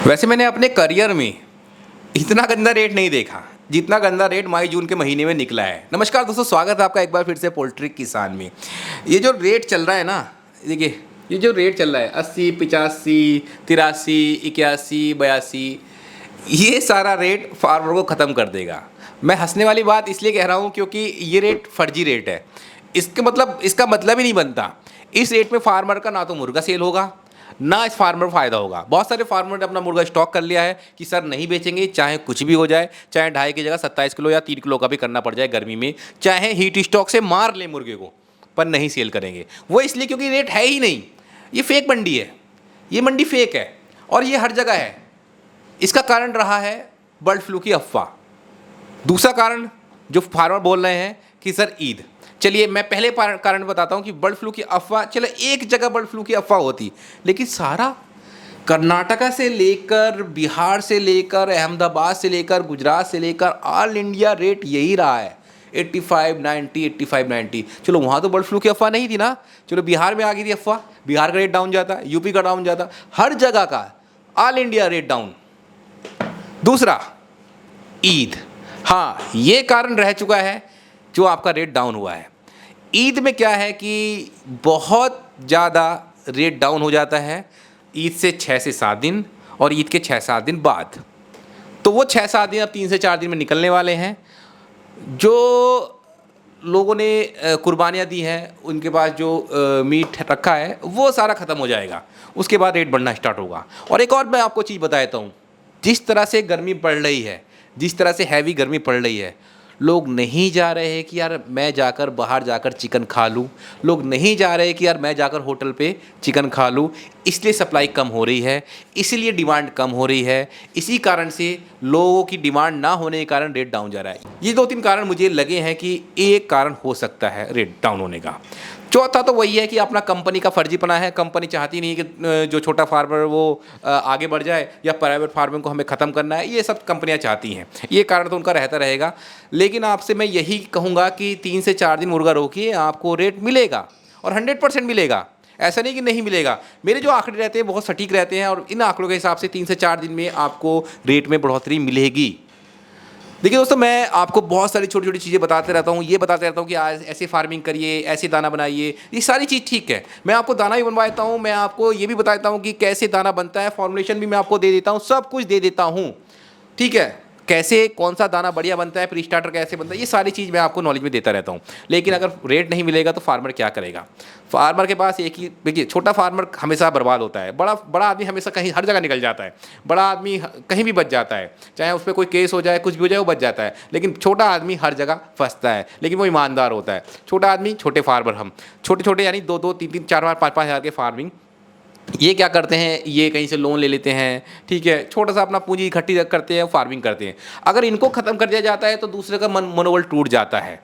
वैसे मैंने अपने करियर में इतना गंदा रेट नहीं देखा जितना गंदा रेट मई जून के महीने में निकला है। नमस्कार दोस्तों, स्वागत है आपका एक बार फिर से पोल्ट्री किसान में। ये जो रेट चल रहा है ना, देखिए ये जो रेट चल रहा है 80, 85, 83, 81, 82, ये सारा रेट फार्मर को ख़त्म कर देगा। मैं हंसने वाली बात इसलिए कह रहा हूँ क्योंकि ये रेट फर्जी रेट है। इसका मतलब ही नहीं बनता। इस रेट में फार्मर का ना तो मुर्गा सेल होगा, ना इस फार्मर को फ़ायदा होगा। बहुत सारे फार्मर ने अपना मुर्गा स्टॉक कर लिया है कि सर नहीं बेचेंगे, चाहे कुछ भी हो जाए, चाहे 2.5 की जगह 27 किलो या 3 किलो का भी करना पड़ जाए गर्मी में, चाहे हीट स्टॉक से मार ले मुर्गे को, पर नहीं सेल करेंगे। वो इसलिए क्योंकि रेट है ही नहीं। ये फेक मंडी है, ये मंडी फेक है और ये हर जगह है। इसका कारण रहा है बर्ड फ्लू की अफवाह। दूसरा कारण जो फार्मर बोल रहे हैं कि सर ईद। चलिए मैं पहले कारण बताता हूँ कि बर्ड फ्लू की अफवाह, चलो एक जगह बर्ड फ्लू की अफवाह होती, लेकिन सारा कर्नाटका से लेकर, बिहार से लेकर, अहमदाबाद से लेकर, गुजरात से लेकर ऑल इंडिया रेट यही रहा है 85, 90, 85, 90। चलो वहाँ तो बर्ड फ्लू की अफवाह नहीं थी ना, चलो बिहार में आ गई थी अफवाह, बिहार का रेट डाउन जाता, यूपी का डाउन जाता, हर जगह का ऑल इंडिया रेट डाउन। दूसरा ईद, हाँ ये कारण रह चुका है जो आपका रेट डाउन हुआ है। ईद में क्या है कि बहुत ज़्यादा रेट डाउन हो जाता है ईद से 6 से 7 दिन और ईद के 6-7 दिन बाद। तो वो 6-7 दिन अब 3 से 4 दिन में निकलने वाले हैं। जो लोगों ने कुर्बानियाँ दी हैं, उनके पास जो मीट रखा है वो सारा ख़त्म हो जाएगा, उसके बाद रेट बढ़ना स्टार्ट होगा। और एक और मैं आपको चीज़ बता देता हूँ, जिस तरह से गर्मी पड़ रही है, जिस तरह से हैवी गर्मी पड़ रही है, लोग नहीं जा रहे हैं कि यार मैं जाकर बाहर जाकर चिकन खा लूँ, लोग नहीं जा रहे हैं कि यार मैं जाकर होटल पे चिकन खा लूँ। इसलिए सप्लाई कम हो रही है, इसीलिए डिमांड कम हो रही है। इसी कारण से लोगों की डिमांड ना होने के कारण रेट डाउन जा रहा है। ये 2-3 कारण मुझे लगे हैं कि एक कारण हो सकता है रेट डाउन होने का। चौथा तो वही है कि अपना कंपनी का फर्जीपना है। कंपनी चाहती नहीं कि जो छोटा फार्मर वो आगे बढ़ जाए या प्राइवेट फार्मिंग को हमें ख़त्म करना है, ये सब कंपनियां चाहती हैं। ये कारण तो उनका रहता रहेगा। लेकिन आपसे मैं यही कहूँगा कि 3 से 4 दिन मुर्गा रोकिए, आपको रेट मिलेगा और 100% मिलेगा। ऐसा नहीं कि नहीं मिलेगा। मेरे जो आंकड़े रहते हैं बहुत सटीक रहते हैं और इन आंकड़ों के हिसाब से 3 से 4 दिन में आपको रेट में बढ़ोतरी मिलेगी। देखिए दोस्तों, मैं आपको बहुत सारी छोटी छोटी चीज़ें बताते रहता हूँ, ये बताते रहता हूँ कि आज ऐसे फार्मिंग करिए, ऐसे दाना बनाइए, ये सारी चीज़ ठीक है। मैं आपको दाना भी बनवा देता हूँ, मैं आपको ये भी बताता हूँ कि कैसे दाना बनता है, फॉर्मुलेशन भी मैं आपको दे देता हूँ, सब कुछ दे देता हूँ। ठीक है, कैसे कौन सा दाना बढ़िया बनता है, प्री स्टार्टर कैसे बनता है, ये सारी चीज़ मैं आपको नॉलेज में देता रहता हूँ। लेकिन अगर रेट नहीं मिलेगा तो फार्मर क्या करेगा? फार्मर के पास एक ही, देखिए छोटा फार्मर हमेशा बर्बाद होता है, बड़ा बड़ा आदमी हमेशा कहीं हर जगह निकल जाता है, बड़ा आदमी कहीं भी बच जाता है, चाहे उस पर कोई केस हो जाए, कुछ भी हो जाए, वो बच जाता है। लेकिन छोटा आदमी हर जगह फंसता है, लेकिन वो ईमानदार होता है। छोटा आदमी, छोटे फार्मर, हम छोटे छोटे यानी 2-2, 3-3, 4-4, 5-5 हज़ार के फार्मिंग, ये क्या करते हैं, ये कहीं से लोन ले लेते हैं, ठीक है, छोटा सा अपना पूंजी इकट्ठी करते हैं, फार्मिंग करते हैं। अगर इनको ख़त्म कर दिया जाता है तो दूसरे का मनोबल टूट जाता है।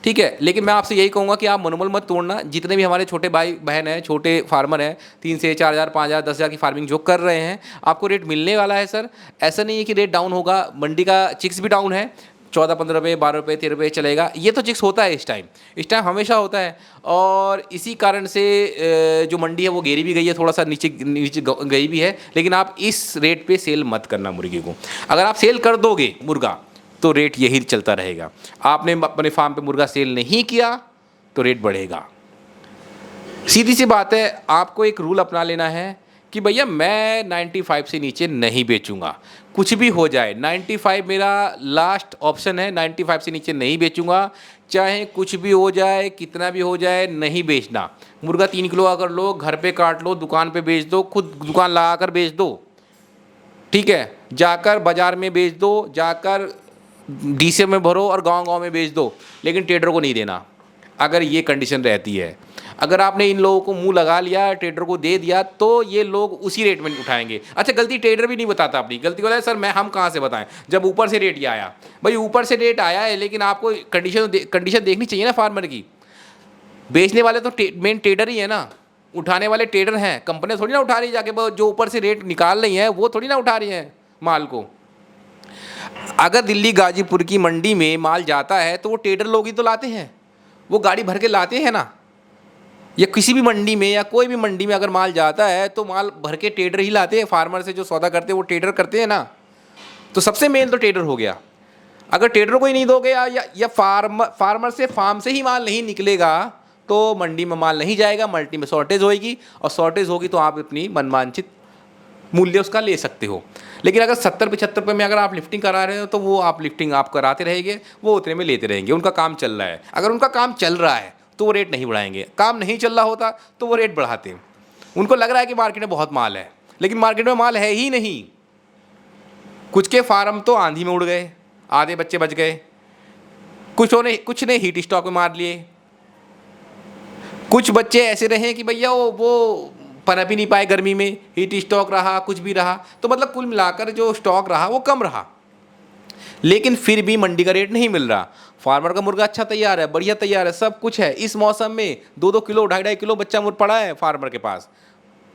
ठीक है, लेकिन मैं आपसे यही कहूँगा कि आप मनोबल मत तोड़ना। जितने भी हमारे छोटे भाई बहन हैं, छोटे फार्मर हैं, 3 से 4 हज़ार, 5 हज़ार, 10 हज़ार की फार्मिंग जो कर रहे हैं, आपको रेट मिलने वाला है सर। ऐसा नहीं है कि रेट डाउन होगा। मंडी का चिक्स भी डाउन है, 14-15 रुपये, 12 रुपये, 13 रुपये चलेगा। ये तो चिक्स होता है इस टाइम हमेशा होता है। और इसी कारण से जो मंडी है वो गिरी भी गई है, थोड़ा सा नीचे नीचे गई भी है। लेकिन आप इस रेट पे सेल मत करना मुर्गे को। अगर आप सेल कर दोगे मुर्गा तो रेट यही चलता रहेगा। आपने अपने फार्म पे मुर्गा सेल नहीं किया तो रेट बढ़ेगा। सीधी सी बात है, आपको एक रूल अपना लेना है कि भैया मैं 95 से नीचे नहीं बेचूंगा। कुछ भी हो जाए, 95 मेरा लास्ट ऑप्शन है, 95 से नीचे नहीं बेचूंगा। चाहे कुछ भी हो जाए, कितना भी हो जाए, नहीं बेचना। मुर्गा 3 किलो अगर लो, घर पे काट लो, दुकान पे बेच दो, खुद दुकान लगा कर बेच दो। ठीक है, जाकर बाजार में बेच दो, जाकर डीसे में भरो और गांव-गांव में बेच दो, लेकिन ट्रेडर को नहीं देना। अगर ये कंडीशन रहती है, अगर आपने इन लोगों को मुंह लगा लिया, ट्रेडर को दे दिया, तो ये लोग उसी रेट में उठाएंगे। अच्छा, गलती ट्रेडर भी नहीं बताता अपनी, गलती बोला है सर हम कहाँ से बताएं, जब ऊपर से रेट ये आया। भाई ऊपर से रेट आया है, लेकिन आपको कंडीशन देखनी चाहिए ना फार्मर की। बेचने वाले तो मेन ट्रेडर ही है ना, उठाने वाले ट्रेडर हैं। कंपनियाँ थोड़ी ना उठा रही जाके, जो ऊपर से रेट निकाल रही हैं वो थोड़ी ना उठा रही हैं माल को। अगर दिल्ली गाजीपुर की मंडी में माल जाता है तो वो ट्रेडर लोग ही तो लाते हैं, वो गाड़ी भर के लाते हैं ना। या किसी भी मंडी में या कोई भी मंडी में अगर माल जाता है तो माल भर के ट्रेडर ही लाते हैं। फार्मर से जो सौदा करते हैं वो ट्रेडर करते हैं ना। तो सबसे मेन तो ट्रेडर हो गया। अगर ट्रेडर को ही नहीं दोगे या फार्मर से फार्म से ही माल नहीं निकलेगा तो मंडी में माल नहीं जाएगा, मंडी में शॉर्टेज होएगी, और शॉर्टेज होगी तो आप अपनी मनमांचित मूल्य उसका ले सकते हो। लेकिन अगर 70-75 रुपये में अगर आप लिफ्टिंग करा रहे हो तो वो आप लिफ्टिंग आप कराते रहेंगे, वो उतने में लेते रहेंगे। उनका काम चल रहा है। अगर उनका काम चल रहा है तो वो रेट नहीं बढ़ाएंगे, काम नहीं चल रहा होता तो वो रेट बढ़ाते हैं। उनको लग रहा है कि मार्केट में बहुत माल है, लेकिन मार्केट में माल है ही नहीं। कुछ के फार्म तो आंधी में उड़ गए, आधे बच्चे बच गए, कुछ ने हीट स्टॉक में मार लिए, कुछ बच्चे ऐसे रहे कि भैया वो पनप ही नहीं पाए गर्मी में, हीट स्टॉक रहा, कुछ भी रहा। तो मतलब कुल मिलाकर जो स्टॉक रहा वो कम रहा, लेकिन फिर भी मंडी का रेट नहीं मिल रहा। फार्मर का मुर्गा अच्छा तैयार है, बढ़िया तैयार है, सब कुछ है। इस मौसम में 2-2 किलो 2.5 किलो बच्चा मुर्गा पड़ा है फार्मर के पास,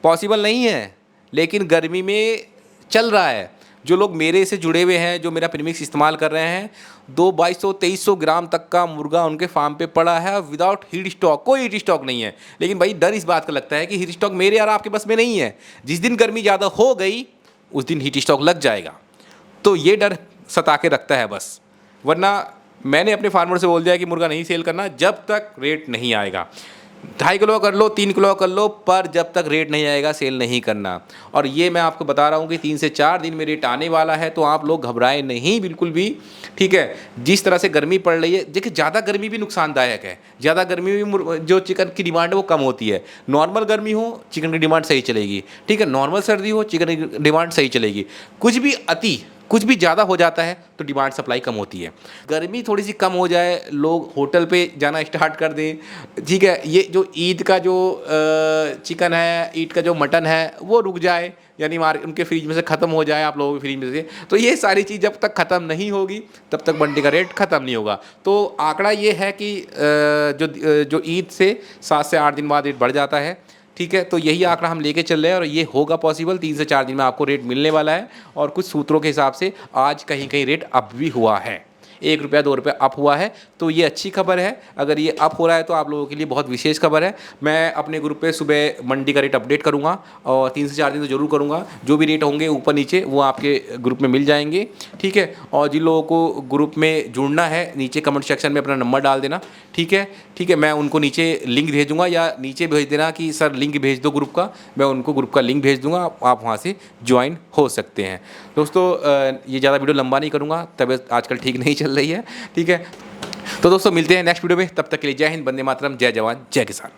पॉसिबल नहीं है, लेकिन गर्मी में चल रहा है। जो लोग मेरे से जुड़े हुए हैं, जो मेरा प्रीमिक्स इस्तेमाल कर रहे हैं, 2200-2300 ग्राम तक का मुर्गा उनके फार्म पे पड़ा है विदाउट हीट स्टॉक। कोई हीट स्टॉक नहीं है। लेकिन भाई डर इस बात का लगता है कि हीट स्टॉक मेरे और आपके बस में नहीं है। जिस दिन गर्मी ज़्यादा हो गई उस दिन हीट स्टॉक लग जाएगा। तो ये डर सता के रखता है बस। वरना मैंने अपने फार्मर से बोल दिया कि मुर्गा नहीं सेल करना जब तक रेट नहीं आएगा। 2.5 किलो कर लो, 3 किलो कर लो, पर जब तक रेट नहीं आएगा सेल नहीं करना। और ये मैं आपको बता रहा हूँ कि 3 से 4 दिन में रेट आने वाला है, तो आप लोग घबराएं नहीं बिल्कुल भी, ठीक है। जिस तरह से गर्मी पड़ रही है, देखिए ज़्यादा गर्मी भी नुकसानदायक है। ज़्यादा गर्मी में जो चिकन की डिमांड है वो कम होती है। नॉर्मल गर्मी हो, चिकन की डिमांड सही चलेगी, ठीक है। नॉर्मल सर्दी हो, चिकन की डिमांड सही चलेगी। कुछ भी ज़्यादा हो जाता है तो डिमांड सप्लाई कम होती है। गर्मी थोड़ी सी कम हो जाए, लोग होटल पे जाना स्टार्ट कर दें, ठीक है। ये जो ईद का जो चिकन है, ईद का जो मटन है वो रुक जाए, यानी उनके फ्रिज में से ख़त्म हो जाए, आप लोगों के फ्रिज में से। तो ये सारी चीज़ जब तक ख़त्म नहीं होगी तब तक मंडी का रेट ख़त्म नहीं होगा। तो आंकड़ा ये है कि जो ईद से 7 से 8 दिन बाद रेट बढ़ जाता है, ठीक है। तो यही आंकड़ा हम लेके चल रहे हैं और ये होगा पॉसिबल। 3 से 4 दिन में आपको रेट मिलने वाला है। और कुछ सूत्रों के हिसाब से आज कहीं कहीं रेट अप भी हुआ है, 1 रुपया 2 रुपया अप हुआ है, तो ये अच्छी खबर है। अगर ये अप हो रहा है तो आप लोगों के लिए बहुत विशेष खबर है। मैं अपने ग्रुप पे सुबह मंडी का रेट अपडेट करूँगा और 3 से 4 दिन तो ज़रूर करूँगा। जो भी रेट होंगे ऊपर नीचे वो आपके ग्रुप में मिल जाएंगे, ठीक है। और जिन लोगों को ग्रुप में जुड़ना है नीचे कमेंट सेक्शन में अपना नंबर डाल देना, ठीक है, ठीक है। मैं उनको नीचे लिंक भेजूँगा या नीचे भेज देना कि सर लिंक भेज दो ग्रुप का, मैं उनको ग्रुप का लिंक भेज दूँगा, आप वहाँ से ज्वाइन हो सकते हैं। दोस्तों ये ज़्यादा वीडियो लंबा नहीं करूँगा, तबीयत आजकल ठीक नहीं चल रही है, ठीक है। तो दोस्तों मिलते हैं नेक्स्ट वीडियो में, तब तक के लिए जय हिंद, वंदे मातरम, जय जवान जय किसान।